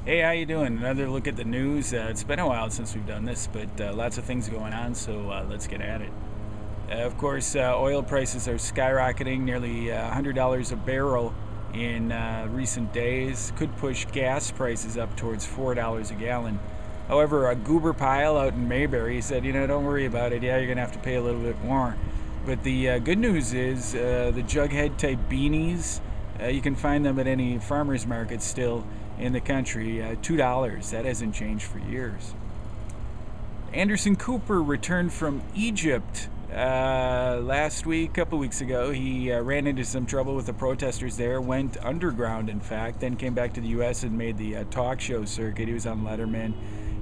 Hey, how you doing? Another look at the news. It's been a while since we've done this, but lots of things going on, so let's get at it. Of course, oil prices are skyrocketing, nearly $100 a barrel in recent days. Could push gas prices up towards $4 a gallon. However, a goober pile out in Mayberry said, don't worry about it. Yeah, you're going to have to pay a little bit more. But the good news is the jughead type beanies, you can find them at any farmer's market still in the country. $2. That hasn't changed for years. Anderson Cooper returned from Egypt last week, a couple weeks ago. He ran into some trouble with the protesters there, went underground, in fact, then came back to the U.S. and made the talk show circuit. He was on Letterman.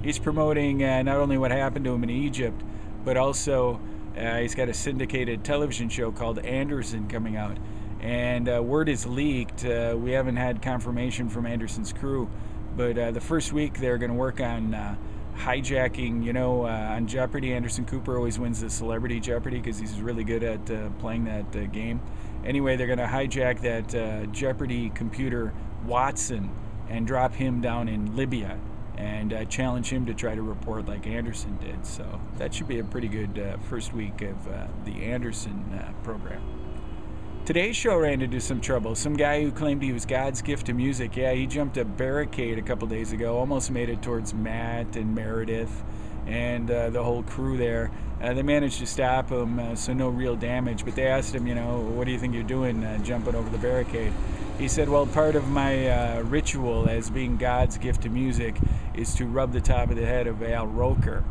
He's promoting not only what happened to him in Egypt, but also he's got a syndicated television show called Anderson coming out. And word is leaked. We haven't had confirmation from Anderson's crew, but the first week they're going to work on hijacking. On Jeopardy, Anderson Cooper always wins the Celebrity Jeopardy because he's really good at playing that game. Anyway, they're going to hijack that Jeopardy computer, Watson, and drop him down in Libya and challenge him to try to report like Anderson did. So that should be a pretty good first week of the Anderson program. Today's show ran into some trouble. Some guy who claimed he was God's gift to music, he jumped a barricade a couple days ago, almost made it towards Matt and Meredith and the whole crew there. They managed to stop him, so no real damage. But they asked him, what do you think you're doing jumping over the barricade? He said, well, part of my ritual as being God's gift to music is to rub the top of the head of Al Roker.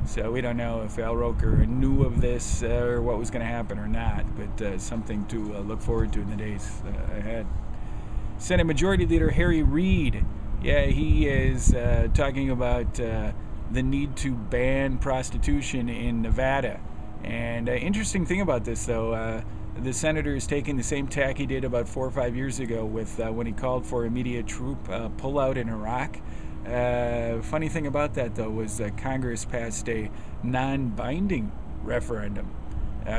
So we don't know if Al Roker knew of this or what was going to happen or not, but something to look forward to in the days ahead. Senate Majority Leader Harry Reid, he is talking about the need to ban prostitution in Nevada. And interesting thing about this, though, the senator is taking the same tack he did about 4 or 5 years ago with when he called for immediate troop pullout in Iraq. Funny thing about that, though, was Congress passed a non-binding referendum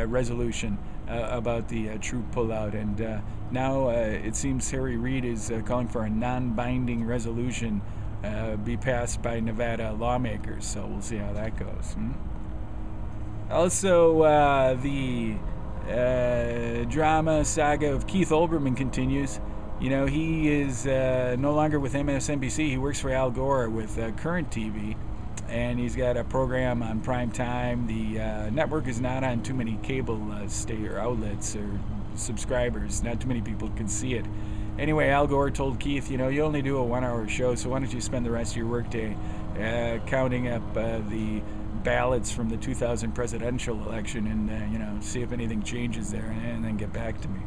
resolution about the troop pullout, and now it seems Harry Reid is calling for a non-binding resolution be passed by Nevada lawmakers. So we'll see how that goes. Also, the drama saga of Keith Olbermann continues. He is no longer with MSNBC. He works for Al Gore with Current TV, and he's got a program on prime time. The network is not on too many cable outlets or subscribers. Not too many people can see it. Anyway, Al Gore told Keith, you only do a 1-hour show, so why don't you spend the rest of your workday counting up the ballots from the 2000 presidential election and see if anything changes there, and then get back to me.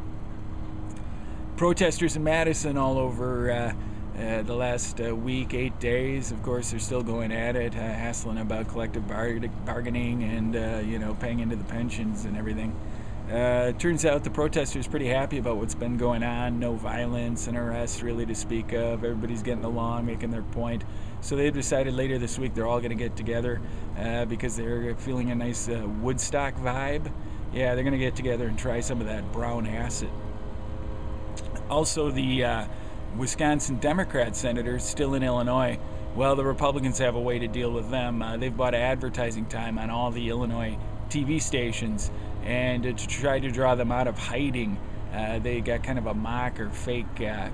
Protesters in Madison all over the last week, 8 days. Of course, they're still going at it, hassling about collective bargaining and paying into the pensions and everything. Turns out the protesters pretty happy about what's been going on. No violence and arrests really to speak of. Everybody's getting along, making their point. So they've decided later this week they're all going to get together because they're feeling a nice Woodstock vibe. Yeah, they're going to get together and try some of that brown acid. Also, the Wisconsin Democrat senators still in Illinois. Well, the Republicans have a way to deal with them. They've bought advertising time on all the Illinois TV stations, and to try to draw them out of hiding, they got kind of a mock or fake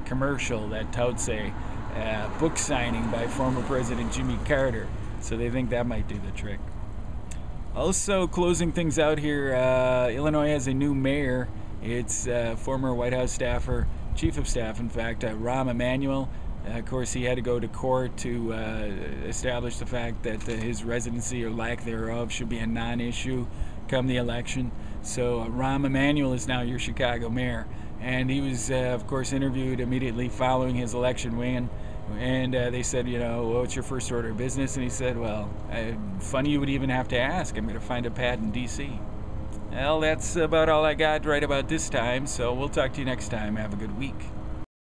commercial that touts a book signing by former President Jimmy Carter. So they think that might do the trick. Also, closing things out here, Illinois has a new mayor. It's former White House staffer, Chief of Staff, in fact, Rahm Emanuel. Of course, he had to go to court to establish the fact that his residency or lack thereof should be a non-issue come the election. So Rahm Emanuel is now your Chicago mayor. And he was, of course, interviewed immediately following his election win. And they said, what's your first order of business? And he said, well, funny you would even have to ask. I'm going to find a pad in D.C. Well, that's about all I got right about this time, so we'll talk to you next time. Have a good week.